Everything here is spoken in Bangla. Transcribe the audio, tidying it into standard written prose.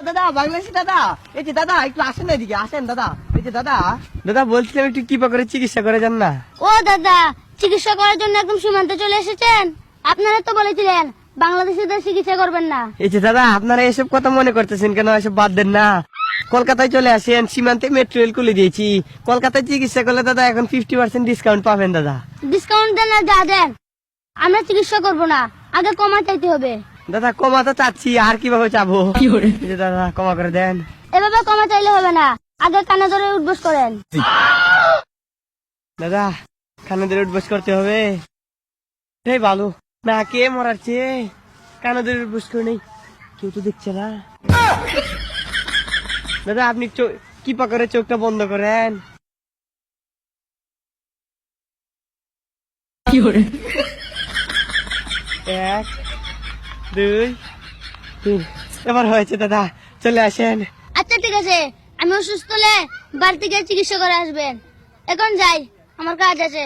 দাদা বাংলাদেশি দাদা, এই যে দাদা একটু আসেন না এদিকে, আসেন দাদা, এই যে দাদা, দাদা বলছিলাম একটু কৃপা করে চিকিৎসা করে যান না। ও দাদা, চিকিৎসা করার জন্য একদম সীমান্তে চলে এসেছেন? আপনারা তো বলেছিলেন বাংলাদেশিদের চিকিৎসা করবেন না। এই যে দাদা আপনারা এসব কথা মনে করতেছেন কেন? এসব বাদ দেন না, কলকাতায় চলে আসেন, সীমান্তে মেট্রো রেল খুলে দিয়েছি। কলকাতায় চিকিৎসা করলে দাদা এখন 50% ডিসকাউন্ট পাবেন দাদা। ডিসকাউন্ট দেন আর যা দেন, আমরা চিকিৎসা করব না, আগে কমা চাইতে হবে। দাদা কমা তো চাচ্ছি, আর কিভাবে চাবো? এই যে দাদা কমা করে দেন। এভাবে কমা চাইলে হবে না, আগে কানা ধরে উঠবস করেন। দাদা কানে ধরে উঠবস করতে হবে, এটাই ভালো না। কে মরাচ্ছে, কানে ধরে উঠবস করে নেই, কেউ তো দেখছে না। দাদা আপনি কৃপা করে চোখটা বন্ধ করেন। এক, দুই, তিন, এবার হয়েছে দাদা, চলে আসেন। আচ্ছা ঠিক আছে, আমি অসুস্থ হলে বাড়ি থেকে চিকিৎসা করে আসবেন। এখন যাই, আমার কাজ আছে।